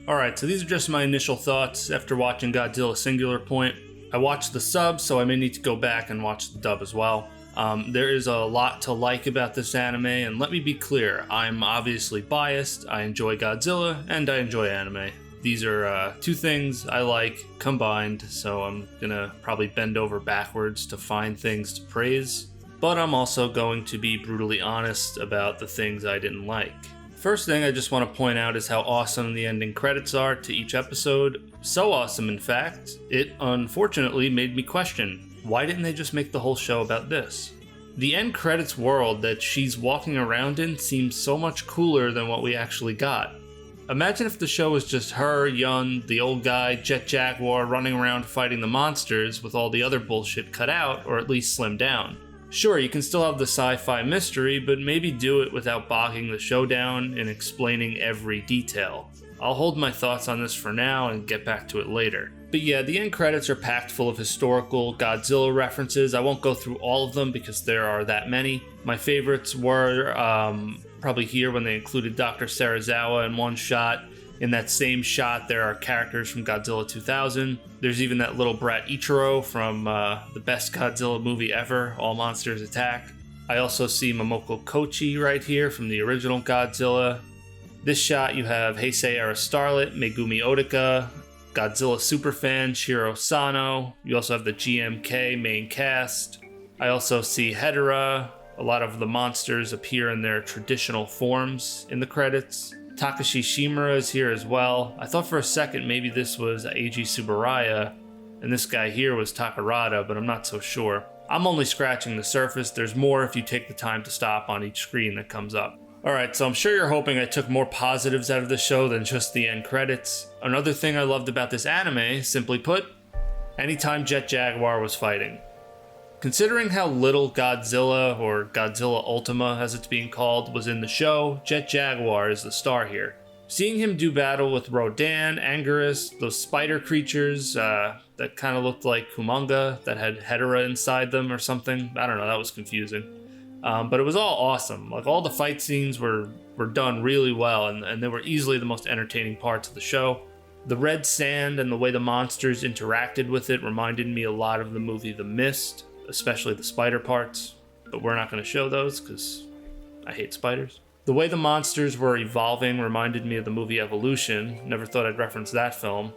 Alright, so these are just my initial thoughts after watching Godzilla Singular Point. I watched the sub, so I may need to go back and watch the dub as well. There is a lot to like about this anime, and let me be clear, I'm obviously biased. I enjoy Godzilla, and I enjoy anime. These are two things I like combined, so I'm gonna probably bend over backwards to find things to praise. But I'm also going to be brutally honest about the things I didn't like. First thing I just want to point out is how awesome the ending credits are to each episode. So awesome, in fact, it unfortunately made me question, why didn't they just make the whole show about this? The end credits world that she's walking around in seems so much cooler than what we actually got. Imagine if the show was just her, Yun, the old guy, Jet Jaguar running around fighting the monsters with all the other bullshit cut out, or at least slimmed down. Sure, you can still have the sci-fi mystery, but maybe do it without bogging the show down and explaining every detail. I'll hold my thoughts on this for now and get back to it later. But yeah, the end credits are packed full of historical Godzilla references. I won't go through all of them because there are that many. My favorites were probably here when they included Dr. Serizawa in one shot. In that same shot, there are characters from Godzilla 2000. There's even that little brat Ichiro from the best Godzilla movie ever, All Monsters Attack. I also see Momoko Kochi right here from the original Godzilla. This shot, you have Heisei era starlet, Megumi Otika, Godzilla superfan Shiro Sano. You also have the GMK main cast. I also see Hedorah. A lot of the monsters appear in their traditional forms in the credits. Takashi Shimura is here as well. I thought for a second maybe this was Eiji Tsuburaya, and this guy here was Takarada, but I'm not so sure. I'm only scratching the surface. There's more if you take the time to stop on each screen that comes up. Alright, so I'm sure you're hoping I took more positives out of the show than just the end credits. Another thing I loved about this anime, simply put, anytime Jet Jaguar was fighting. Considering how little Godzilla, or Godzilla Ultima as it's being called, was in the show, Jet Jaguar is the star here. Seeing him do battle with Rodan, Anguirus, those spider creatures that kind of looked like Kumonga that had Hedorah inside them or something, I don't know, that was confusing. But it was all awesome. Like, all the fight scenes were done really well, and they were easily the most entertaining parts of the show. The red sand and the way the monsters interacted with it reminded me a lot of the movie The Mist, especially the spider parts, but we're not going to show those because I hate spiders. The way the monsters were evolving reminded me of the movie Evolution. Never thought I'd reference that film.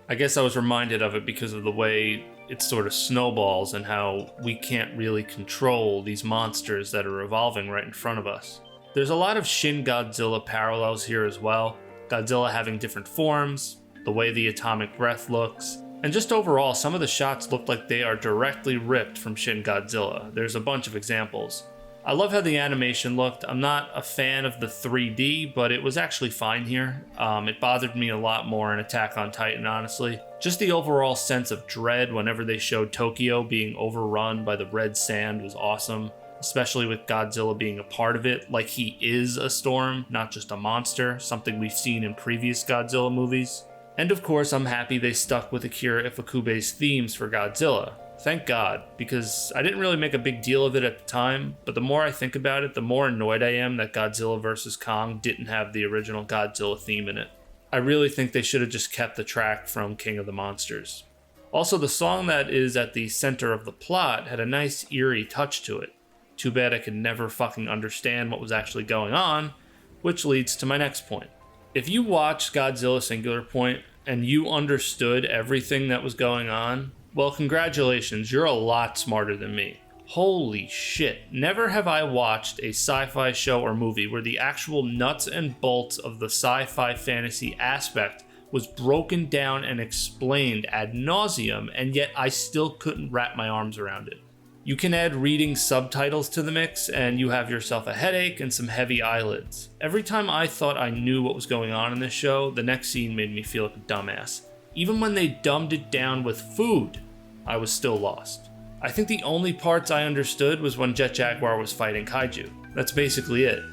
I guess I was reminded of it because of the way it sort of snowballs and how we can't really control these monsters that are evolving right in front of us. There's a lot of Shin Godzilla parallels here as well. Godzilla having different forms, the way the atomic breath looks, and just overall, some of the shots look like they are directly ripped from Shin Godzilla. There's a bunch of examples. I love how the animation looked. I'm not a fan of the 3D, but it was actually fine here. It bothered me a lot more in Attack on Titan, honestly. Just the overall sense of dread whenever they showed Tokyo being overrun by the red sand was awesome, especially with Godzilla being a part of it, like he is a storm, not just a monster, something we've seen in previous Godzilla movies. And of course, I'm happy they stuck with Akira Ifukube's themes for Godzilla. Thank God, because I didn't really make a big deal of it at the time, but the more I think about it, the more annoyed I am that Godzilla vs. Kong didn't have the original Godzilla theme in it. I really think they should have just kept the track from King of the Monsters. Also, the song that is at the center of the plot had a nice eerie touch to it. Too bad I could never fucking understand what was actually going on, which leads to my next point. If you watched Godzilla Singular Point and you understood everything that was going on, well, congratulations, you're a lot smarter than me. Holy shit, never have I watched a sci-fi show or movie where the actual nuts and bolts of the sci-fi fantasy aspect was broken down and explained ad nauseum, and yet I still couldn't wrap my arms around it. You can add reading subtitles to the mix, and you have yourself a headache and some heavy eyelids. Every time I thought I knew what was going on in this show, the next scene made me feel like a dumbass. Even when they dumbed it down with food, I was still lost. I think the only parts I understood was when Jet Jaguar was fighting kaiju. That's basically it.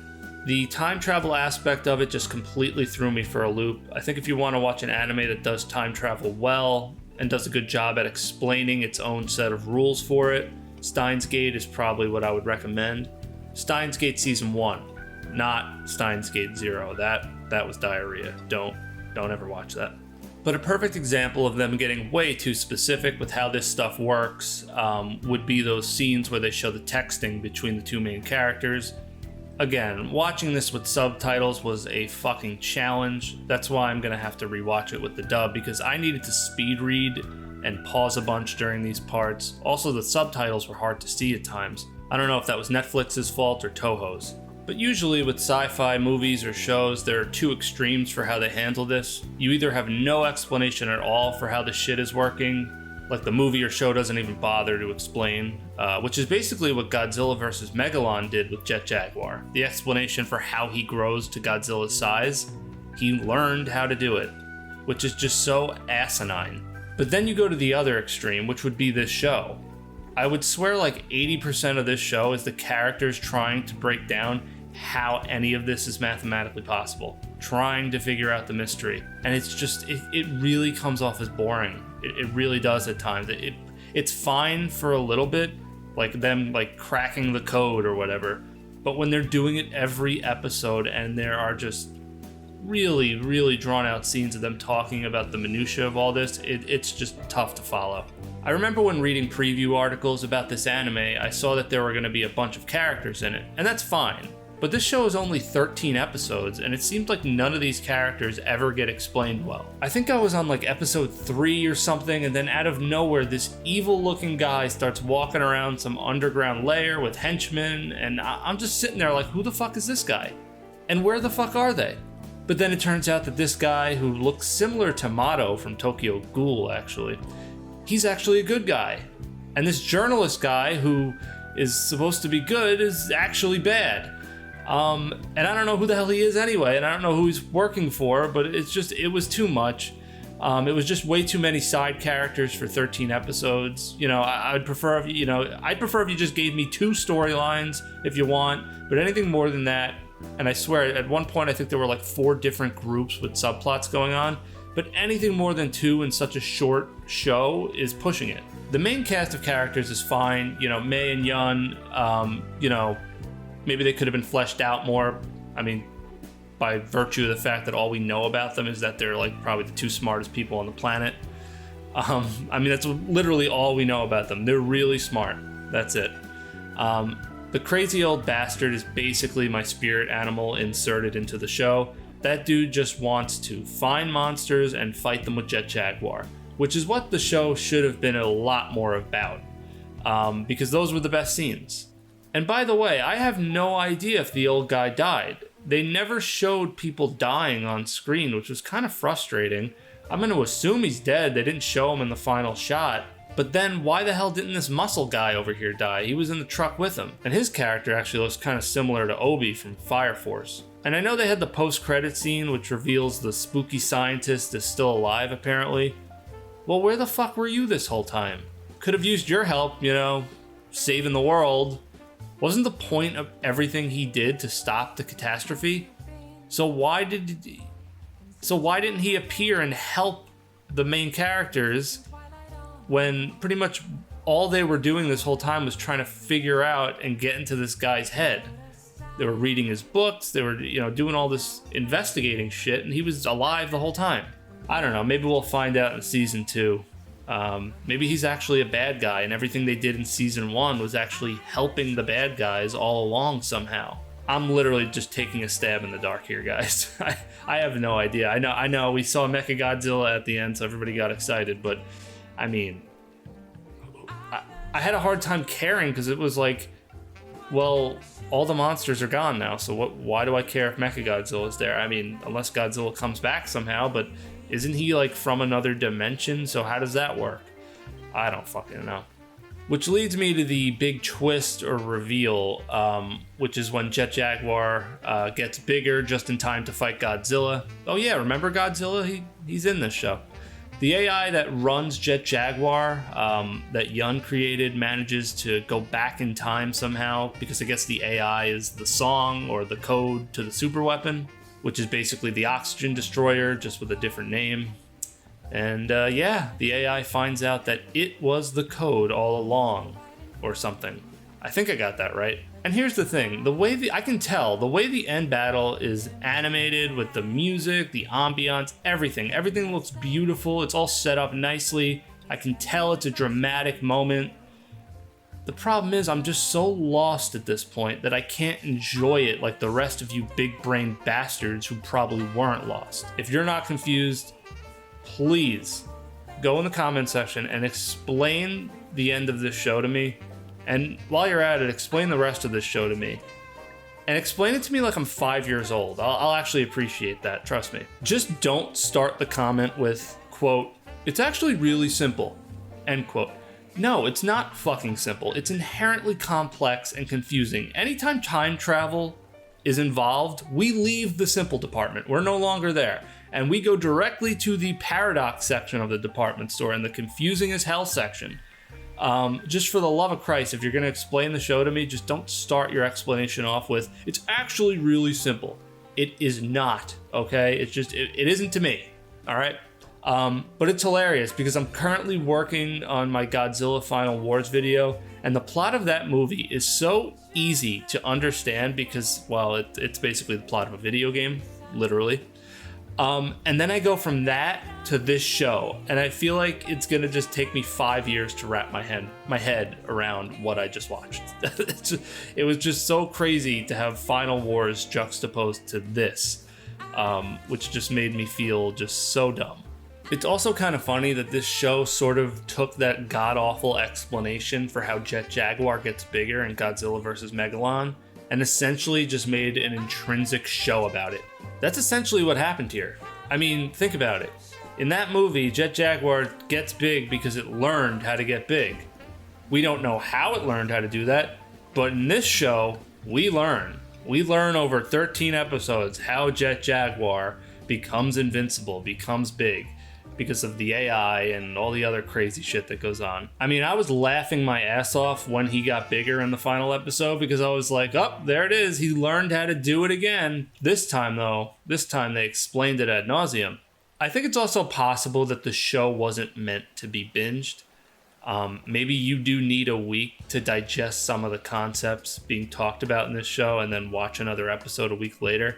The time travel aspect of it just completely threw me for a loop. I think if you want to watch an anime that does time travel well and does a good job at explaining its own set of rules for it, Steins Gate is probably what I would recommend. Steins Gate Season 1, not Steins Gate 0. That was diarrhea. Don't Don't ever watch that. But a perfect example of them getting way too specific with how this stuff works would be those scenes where they show the texting between the two main characters. Again, watching this with subtitles was a fucking challenge. That's why I'm gonna have to rewatch it with the dub, because I needed to speed read and pause a bunch during these parts. Also, the subtitles were hard to see at times. I don't know if that was Netflix's fault or Toho's. But usually with sci-fi movies or shows, there are two extremes for how they handle this. You either have no explanation at all for how the shit is working, like the movie or show doesn't even bother to explain, which is basically what Godzilla vs. Megalon did with Jet Jaguar. The explanation for how he grows to Godzilla's size, he learned how to do it, which is just so asinine. But then you go to the other extreme, which would be this show. I would swear like 80% of this show is the characters trying to break down how any of this is mathematically possible, trying to figure out the mystery. And it's just, it really comes off as boring. It really does at times. It's fine for a little bit, like them like cracking the code or whatever. But when they're doing it every episode and there are just really, really drawn out scenes of them talking about the minutia of all this, it's just tough to follow. I remember when reading preview articles about this anime, I saw that there were going to be a bunch of characters in it, and that's fine. But this show is only 13 episodes, and it seems like none of these characters ever get explained well. I think I was on like episode 3 or something, and then out of nowhere, this evil-looking guy starts walking around some underground lair with henchmen, and I'm just sitting there like, who the fuck is this guy? And where the fuck are they? But then it turns out that this guy, who looks similar to Mato from Tokyo Ghoul actually, he's actually a good guy. And this journalist guy, who is supposed to be good, is actually bad. And I don't know who the hell he is anyway, and I don't know who he's working for, but it was too much. It was just way too many side characters for 13 episodes. You know, I'd prefer if you just gave me 2 storylines if you want, but anything more than that, and I swear at one point I think there were like 4 different groups with subplots going on, but anything more than 2 in such a short show is pushing it. The main cast of characters is fine, you know, Mei and Yun, you know, maybe they could have been fleshed out more. I mean, by virtue of the fact that all we know about them is that they're like probably the 2 smartest people on the planet. I mean, that's literally all we know about them. They're really smart. That's it. The crazy old bastard is basically my spirit animal inserted into the show. That dude just wants to find monsters and fight them with Jet Jaguar, which is what the show should have been a lot more about, because those were the best scenes. And by the way, I have no idea if the old guy died. They never showed people dying on screen, which was kind of frustrating. I'm going to assume he's dead. They didn't show him in the final shot. But then why the hell didn't this muscle guy over here die? He was in the truck with him. And his character actually looks kind of similar to Obi from Fire Force. And I know they had the post-credit scene, which reveals the spooky scientist is still alive, apparently. Well, where the fuck were you this whole time? Could have used your help, you know, saving the world. Wasn't the point of everything he did to stop the catastrophe? So why didn't he appear and help the main characters when pretty much all they were doing this whole time was trying to figure out and get into this guy's head? They were reading his books, they were, you know, doing all this investigating shit, and he was alive the whole time. I don't know, maybe we'll find out in season 2. Maybe he's actually a bad guy and everything they did in season 1 was actually helping the bad guys all along somehow. I'm literally just taking a stab in the dark here, guys. I have no idea. I know we saw Mechagodzilla at the end, so everybody got excited, but I mean, I had a hard time caring because it was like, well, all the monsters are gone now, so why do I care if Mechagodzilla is there? I mean, unless Godzilla comes back somehow, but isn't he like from another dimension? So how does that work? I don't fucking know. Which leads me to the big twist or reveal, which is when Jet Jaguar gets bigger just in time to fight Godzilla. Oh yeah, remember Godzilla? He's in this show. The AI that runs Jet Jaguar that Yun created manages to go back in time somehow, because I guess the AI is the song or the code to the super weapon, which is basically the oxygen destroyer, just with a different name. And yeah, the AI finds out that it was the code all along, or something. I think I got that right. And here's the thing, I can tell, the way the end battle is animated with the music, the ambiance, everything looks beautiful. It's all set up nicely. I can tell it's a dramatic moment. The problem is I'm just so lost at this point that I can't enjoy it like the rest of you big-brained bastards who probably weren't lost. If you're not confused, please go in the comment section and explain the end of this show to me. And while you're at it, explain the rest of this show to me. And explain it to me like I'm 5 years old. I'll actually appreciate that, trust me. Just don't start the comment with, quote, "It's actually really simple," end quote. No, it's not fucking simple. It's inherently complex and confusing. Anytime time travel is involved, we leave the simple department. We're no longer there. And we go directly to the paradox section of the department store and the confusing as hell section. Just for the love of Christ, if you're going to explain the show to me, just don't start your explanation off with, "It's actually really simple." It is not, okay? It's just, it isn't to me, all right? But it's hilarious because I'm currently working on my Godzilla Final Wars video, and the plot of that movie is so easy to understand because, well, it's basically the plot of a video game, literally. And then I go from that to this show, and I feel like it's gonna just take me 5 years to wrap my head around what I just watched. It was just so crazy to have Final Wars juxtaposed to this, which just made me feel just so dumb. It's also kind of funny that this show sort of took that god-awful explanation for how Jet Jaguar gets bigger in Godzilla vs. Megalon and essentially just made an intrinsic show about it. That's essentially what happened here. I mean, think about it. In that movie, Jet Jaguar gets big because it learned how to get big. We don't know how it learned how to do that, but in this show, we learn. We learn over 13 episodes how Jet Jaguar becomes invincible, becomes big, because of the AI and all the other crazy shit that goes on. I mean, I was laughing my ass off when he got bigger in the final episode because I was like, oh, there it is. He learned how to do it again. This time they explained it ad nauseum. I think it's also possible that the show wasn't meant to be binged. Maybe you do need a week to digest some of the concepts being talked about in this show and then watch another episode a week later.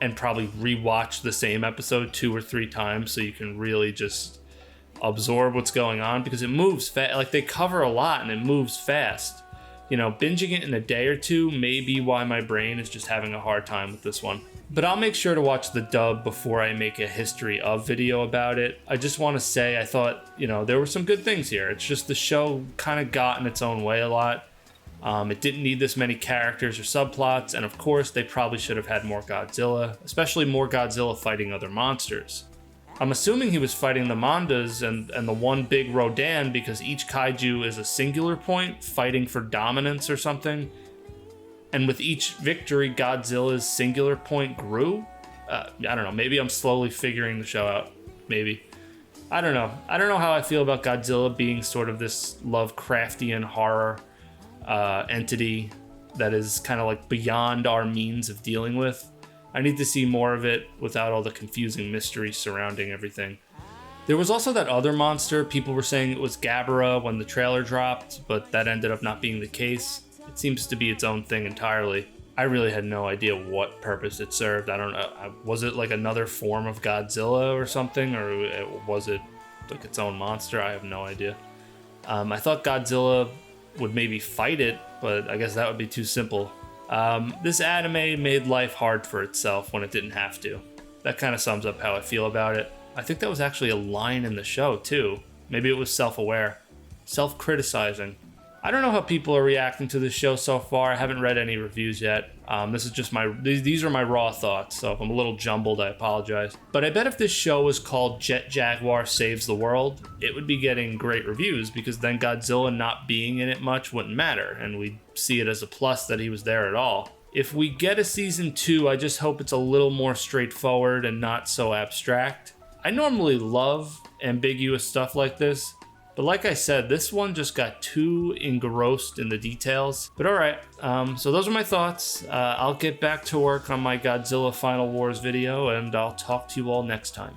And probably rewatch the same episode 2 or 3 times so you can really just absorb what's going on because it moves fast. Like, they cover a lot and it moves fast. You know, binging it in a day or two may be why my brain is just having a hard time with this one. But I'll make sure to watch the dub before I make a history of video about it. I just want to say I thought, you know, there were some good things here. It's just the show kind of got in its own way a lot. It didn't need this many characters or subplots, and of course they probably should have had more Godzilla, especially more Godzilla fighting other monsters. I'm assuming he was fighting the Mondas and the one big Rodan because each kaiju is a singular point fighting for dominance or something. And with each victory, Godzilla's singular point grew? I don't know, maybe I'm slowly figuring the show out. Maybe. I don't know. I don't know how I feel about Godzilla being sort of this Lovecraftian horror entity that is kind of like beyond our means of dealing with. I need to see more of it without all the confusing mystery surrounding everything. There was also that other monster. People were saying it was Gabara when the trailer dropped, but that ended up not being the case. It seems to be its own thing entirely. I really had no idea what purpose it served. I don't know. Was it like another form of Godzilla or something? Or was it like its own monster? I have no idea. I thought Godzilla would maybe fight it, but I guess that would be too simple. This anime made life hard for itself when it didn't have to. That kind of sums up how I feel about it. I think that was actually a line in the show too. Maybe it was self-aware, self-criticizing. I don't know how people are reacting to this show so far. I haven't read any reviews yet. This is just these are my raw thoughts, so if I'm a little jumbled, I apologize. But I bet if this show was called Jet Jaguar Saves the World, it would be getting great reviews because then Godzilla not being in it much wouldn't matter, and we'd see it as a plus that he was there at all. If we get a season 2, I just hope it's a little more straightforward and not so abstract. I normally love ambiguous stuff like this, but like I said, this one just got too engrossed in the details. But alright, so those are my thoughts. I'll get back to work on my Godzilla Final Wars video, and I'll talk to you all next time.